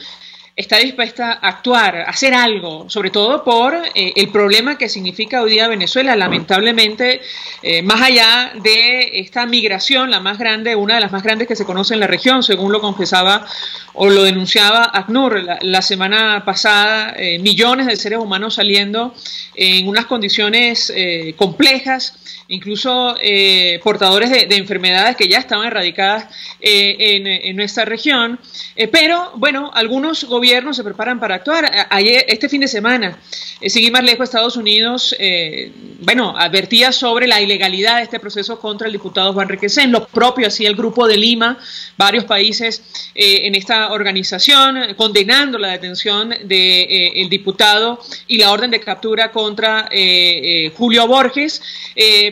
está dispuesta a actuar, a hacer algo, sobre todo por el problema que significa hoy día Venezuela. Lamentablemente, más allá de esta migración, la más grande, una de las más grandes que se conoce en la región, según lo confesaba o lo denunciaba ACNUR la semana pasada, millones de seres humanos saliendo en unas condiciones complejas, incluso portadores de enfermedades que ya estaban erradicadas en nuestra región, pero bueno, algunos gobiernos se preparan para actuar. Este fin de semana, sin ir más lejos, Estados Unidos advertía sobre la ilegalidad de este proceso contra el diputado Juan Requesens. Lo propio hacía el Grupo de Lima, varios países en esta organización, condenando la detención del diputado y la orden de captura contra Julio Borges,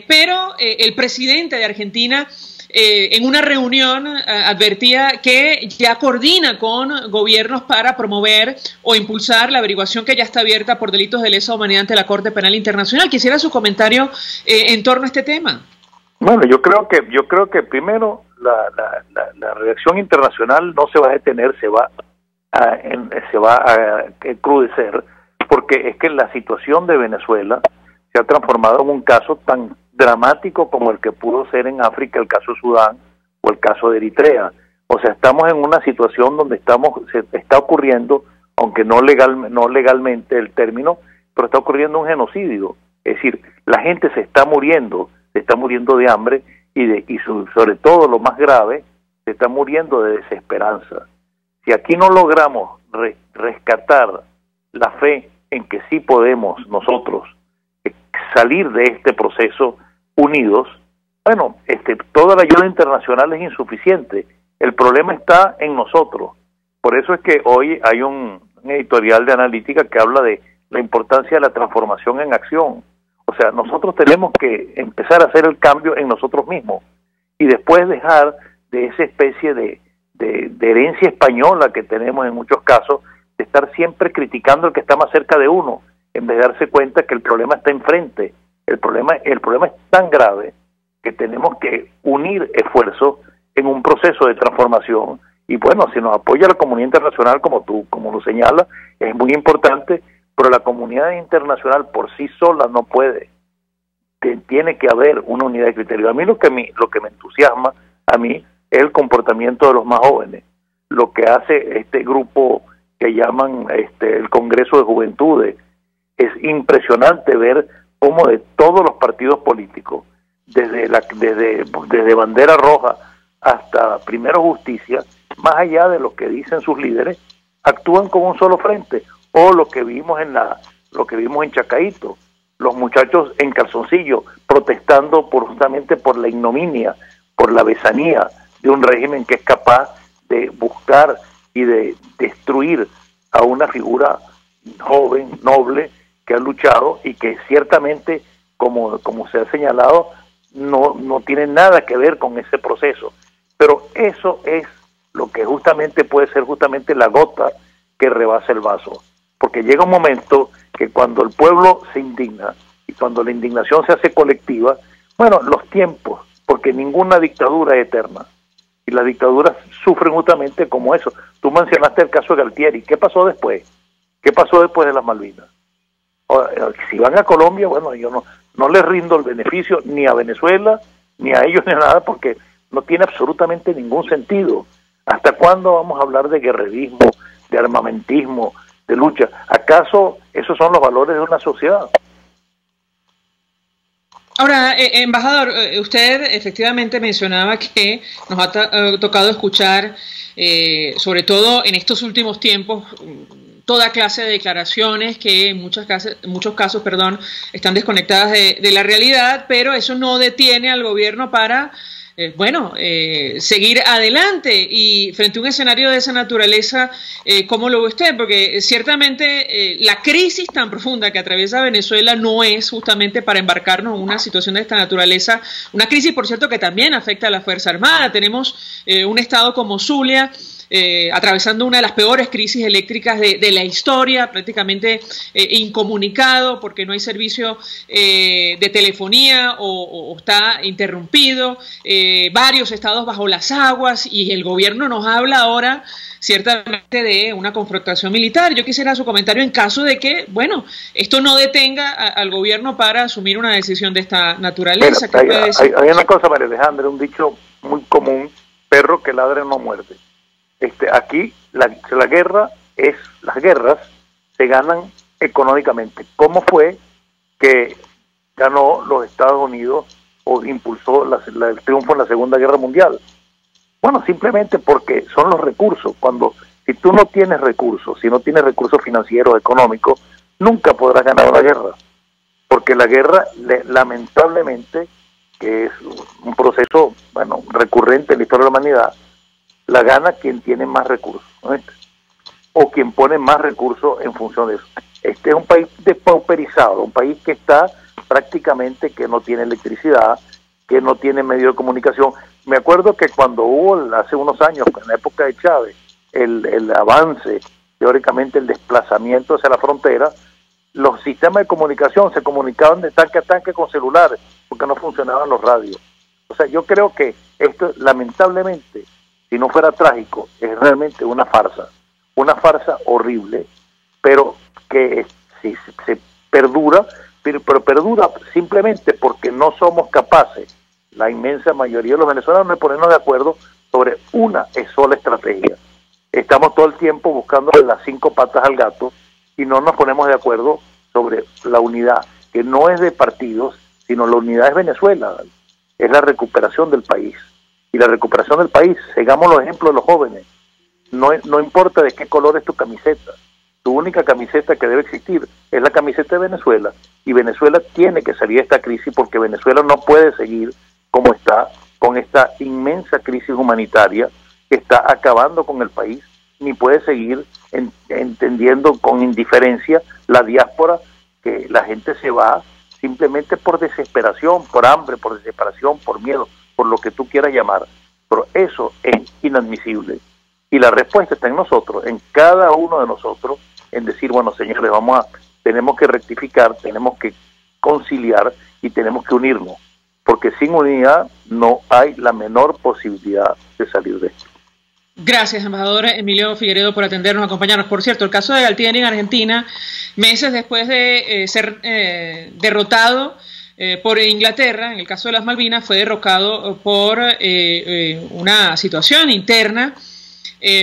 pero el presidente de Argentina en una reunión advertía que ya coordina con gobiernos para promover o impulsar la averiguación que ya está abierta por delitos de lesa humanidad ante la Corte Penal Internacional. Quisiera su comentario en torno a este tema. Bueno, yo creo que primero la reacción internacional no se va a detener, se va a encrudecer, porque es que la situación de Venezuela se ha transformado en un caso tan dramático como el que pudo ser en África el caso de Sudán o el caso de Eritrea. O sea, estamos en una situación donde se está ocurriendo, aunque no legalmente el término, pero está ocurriendo un genocidio. Es decir, la gente se está muriendo de hambre y sobre todo lo más grave, se está muriendo de desesperanza. Si aquí no logramos rescatar la fe en que sí podemos nosotros salir de este proceso unidos, bueno, toda la ayuda internacional es insuficiente. El problema está en nosotros. Por eso es que hoy hay un editorial de analítica que habla de la importancia de la transformación en acción. O sea, nosotros tenemos que empezar a hacer el cambio en nosotros mismos y después dejar de esa especie de herencia española que tenemos en muchos casos, de estar siempre criticando al que está más cerca de uno, en vez de darse cuenta que el problema está enfrente. El problema es tan grave que tenemos que unir esfuerzos en un proceso de transformación. Y bueno, si nos apoya la comunidad internacional, como lo señala, es muy importante, pero la comunidad internacional por sí sola no puede. Tiene que haber una unidad de criterio. A mí lo que me entusiasma a mí es el comportamiento de los más jóvenes. Lo que hace este grupo que llaman el Congreso de Juventudes, es impresionante ver cómo de todos los partidos políticos, desde Bandera Roja hasta Primero Justicia, más allá de lo que dicen sus líderes, actúan como un solo frente. O lo que vimos en Chacaíto, los muchachos en calzoncillo protestando justamente por la ignominia, por la besanía de un régimen que es capaz de buscar y de destruir a una figura joven, noble, que ha luchado y que ciertamente, como se ha señalado, no tiene nada que ver con ese proceso. Pero eso es lo que justamente puede ser justamente la gota que rebasa el vaso. Porque llega un momento que cuando el pueblo se indigna y cuando la indignación se hace colectiva, bueno, los tiempos, porque ninguna dictadura es eterna. Y las dictaduras sufren justamente como eso. Tú mencionaste el caso de Galtieri. ¿Qué pasó después? ¿Qué pasó después de las Malvinas? Si van a Colombia, bueno, yo no les rindo el beneficio ni a Venezuela, ni a ellos, ni a nada, porque no tiene absolutamente ningún sentido. ¿Hasta cuándo vamos a hablar de guerrerismo, de armamentismo, de lucha? ¿Acaso esos son los valores de una sociedad? Ahora, embajador, usted efectivamente mencionaba que nos ha tocado escuchar, sobre todo en estos últimos tiempos, toda clase de declaraciones que en muchos casos, están desconectadas de la realidad, pero eso no detiene al gobierno para seguir adelante. Y frente a un escenario de esa naturaleza, ¿cómo lo ve usted? Porque ciertamente la crisis tan profunda que atraviesa Venezuela no es justamente para embarcarnos en una situación de esta naturaleza, una crisis, por cierto, que también afecta a la Fuerza Armada. Tenemos un estado como Zulia, atravesando una de las peores crisis eléctricas de la historia, prácticamente incomunicado porque no hay servicio de telefonía o está interrumpido, varios estados bajo las aguas, y el gobierno nos habla ahora ciertamente de una confrontación militar. Yo quisiera su comentario en caso de que, esto no detenga al gobierno para asumir una decisión de esta naturaleza. Hay una cosa, María Alejandra, un dicho muy común: perro que ladre no muerde. Aquí las guerras se ganan económicamente. ¿Cómo fue que ganó los Estados Unidos o impulsó el triunfo en la Segunda Guerra Mundial? Bueno, simplemente porque son los recursos. Si tú no tienes recursos, si no tienes recursos financieros, económicos, nunca podrás ganar una guerra. Porque la guerra, lamentablemente, que es un proceso recurrente en la historia de la humanidad, la gana quien tiene más recursos, ¿no? O quien pone más recursos en función de eso. Este es un país depauperizado, un país que está prácticamente, que no tiene electricidad, que no tiene medio de comunicación. Me acuerdo que cuando hubo, hace unos años, en la época de Chávez, el avance, teóricamente el desplazamiento hacia la frontera, los sistemas de comunicación se comunicaban de tanque a tanque con celulares, porque no funcionaban los radios. O sea, yo creo que esto, lamentablemente, si no fuera trágico, es realmente una farsa horrible, pero que si se perdura, pero perdura simplemente porque no somos capaces, la inmensa mayoría de los venezolanos, de ponernos de acuerdo sobre una sola estrategia. Estamos todo el tiempo buscando las 5 patas al gato y no nos ponemos de acuerdo sobre la unidad, que no es de partidos, sino la unidad es Venezuela, es la recuperación del país. Y la recuperación del país, sigamos los ejemplos de los jóvenes. No importa de qué color es tu camiseta, Tu única camiseta que debe existir es la camiseta de Venezuela, y Venezuela tiene que salir de esta crisis, porque Venezuela no puede seguir como está, con esta inmensa crisis humanitaria que está acabando con el país, ni puede seguir entendiendo con indiferencia la diáspora, que la gente se va simplemente por desesperación, por hambre, por desesperación, por miedo, por lo que tú quieras llamar. Pero eso es inadmisible. Y la respuesta está en nosotros, en cada uno de nosotros, en decir, bueno, señores, tenemos que rectificar, tenemos que conciliar y tenemos que unirnos, porque sin unidad no hay la menor posibilidad de salir de esto. Gracias, embajador Emilio Figueredo, por atendernos, acompañarnos. Por cierto, el caso de Galtieri en Argentina, meses después de ser derrotado por Inglaterra, en el caso de las Malvinas, fue derrocado por una situación interna,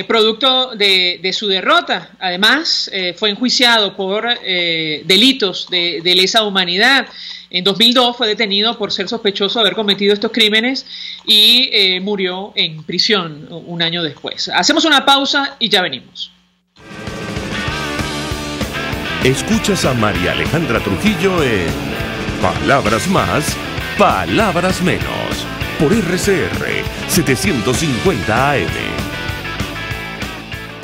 producto de su derrota. Además, fue enjuiciado por delitos de lesa humanidad. En 2002 fue detenido por ser sospechoso de haber cometido estos crímenes y murió en prisión un año después. Hacemos una pausa y ya venimos. Escuchas a María Alejandra Trujillo en Palabras Más, Palabras Menos, por RCR 750 AM.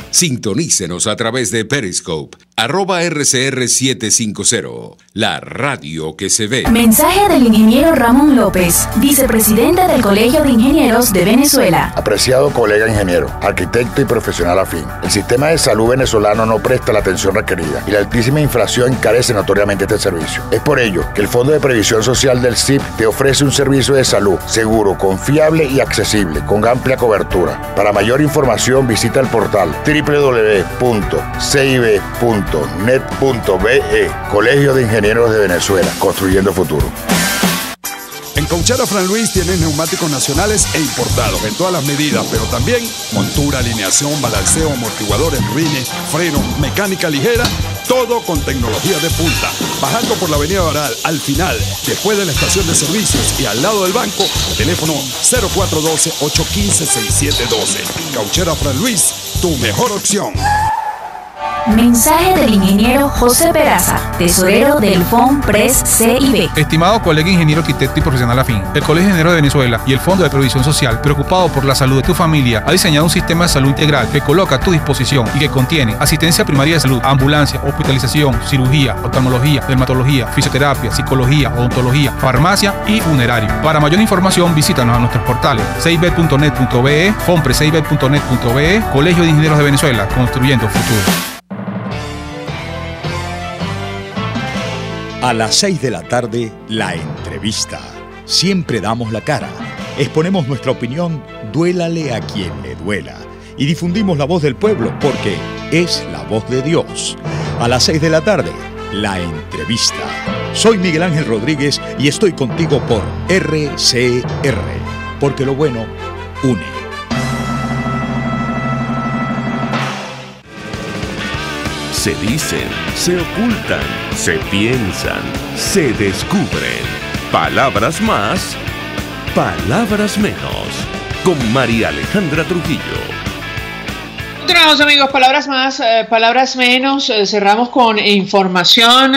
Sintonícenos a través de Periscope, @RCR750, la radio que se ve. Mensaje del ingeniero Ramón López, vicepresidente del Colegio de Ingenieros de Venezuela. Apreciado colega ingeniero, arquitecto y profesional afín, el sistema de salud venezolano no presta la atención requerida y la altísima inflación encarece notoriamente este servicio. Es por ello que el Fondo de Previsión Social del CIP te ofrece un servicio de salud seguro, confiable y accesible, con amplia cobertura. Para mayor información visita el portal www.cib.net.be, Colegio de Ingenieros de Venezuela, construyendo futuro. En Cauchera Fran Luis tienes neumáticos nacionales e importados en todas las medidas, pero también montura, alineación, balanceo, amortiguadores, rines, frenos, mecánica ligera, todo con tecnología de punta. Bajando por la avenida Baral, al final, después de la estación de servicios y al lado del banco, teléfono 0412-815-6712. Cauchera Fran Luis, tu mejor opción. Mensaje del ingeniero José Peraza, tesorero del FONPRES CIB. Estimado colega ingeniero, arquitecto y profesional afín, el Colegio de Ingenieros de Venezuela y el Fondo de Previsión Social, preocupado por la salud de tu familia, ha diseñado un sistema de salud integral que coloca a tu disposición y que contiene asistencia primaria de salud, ambulancia, hospitalización, cirugía, oftalmología, dermatología, fisioterapia, psicología, odontología, farmacia y funerario. Para mayor información, visítanos a nuestros portales cib.net.be, fonprescib.net.be, Colegio de Ingenieros de Venezuela, construyendo futuro. A las 6 de la tarde, la entrevista. Siempre damos la cara. Exponemos nuestra opinión, duélale a quien le duela. Y difundimos la voz del pueblo porque es la voz de Dios. A las 6 de la tarde, la entrevista. Soy Miguel Ángel Rodríguez y estoy contigo por RCR. Porque lo bueno une. Se dicen, se ocultan, se piensan, se descubren. Palabras más, palabras menos. Con María Alejandra Trujillo. Continuamos, amigos, palabras más, palabras menos. Cerramos con información,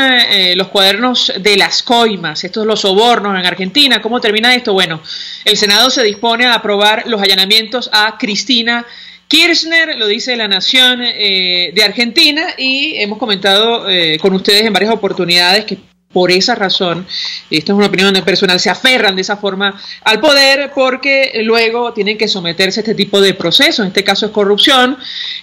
los cuadernos de las coimas, estos los sobornos en Argentina. ¿Cómo termina esto? Bueno, el Senado se dispone a aprobar los allanamientos a Cristina Kirchner, lo dice La Nación de Argentina, y hemos comentado con ustedes en varias oportunidades que por esa razón, esta es una opinión personal, se aferran de esa forma al poder porque luego tienen que someterse a este tipo de procesos. En este caso es corrupción,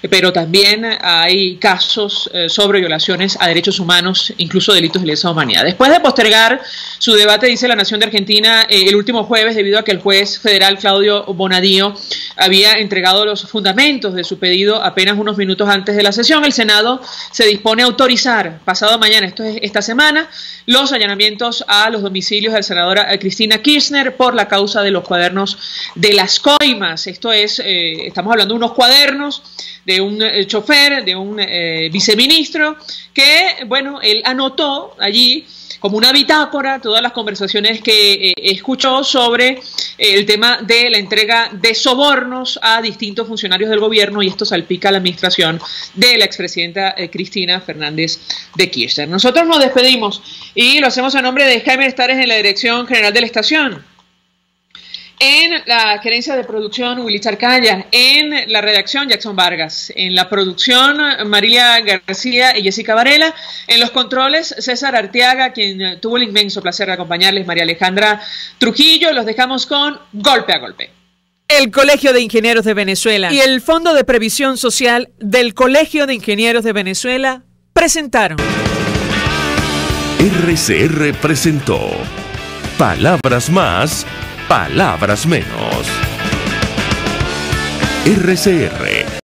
pero también hay casos sobre violaciones a derechos humanos, incluso delitos de lesa humanidad. Después de postergar su debate, dice La Nación de Argentina, el último jueves, debido a que el juez federal Claudio Bonadío había entregado los fundamentos de su pedido apenas unos minutos antes de la sesión, el Senado se dispone a autorizar pasado mañana, esto es esta semana, los allanamientos a los domicilios de la senadora Cristina Kirchner por la causa de los cuadernos de las coimas. Esto es, estamos hablando de unos cuadernos de un chofer, de un viceministro, que, bueno, él anotó allí como una bitácora todas las conversaciones que escuchó sobre el tema de la entrega de sobornos a distintos funcionarios del gobierno, y esto salpica a la administración de la expresidenta Cristina Fernández de Kirchner. Nosotros nos despedimos y lo hacemos a nombre de Jaime Estares en la dirección general de la estación. En la gerencia de producción, Willy Charcaya. En la redacción, Jackson Vargas. En la producción, María García y Jessica Varela. En los controles, César Arteaga, quien tuvo el inmenso placer de acompañarles, María Alejandra Trujillo. Los dejamos con Golpe a Golpe. El Colegio de Ingenieros de Venezuela y el Fondo de Previsión Social del Colegio de Ingenieros de Venezuela presentaron. RCR presentó Palabras Más, Palabras Menos. RCR,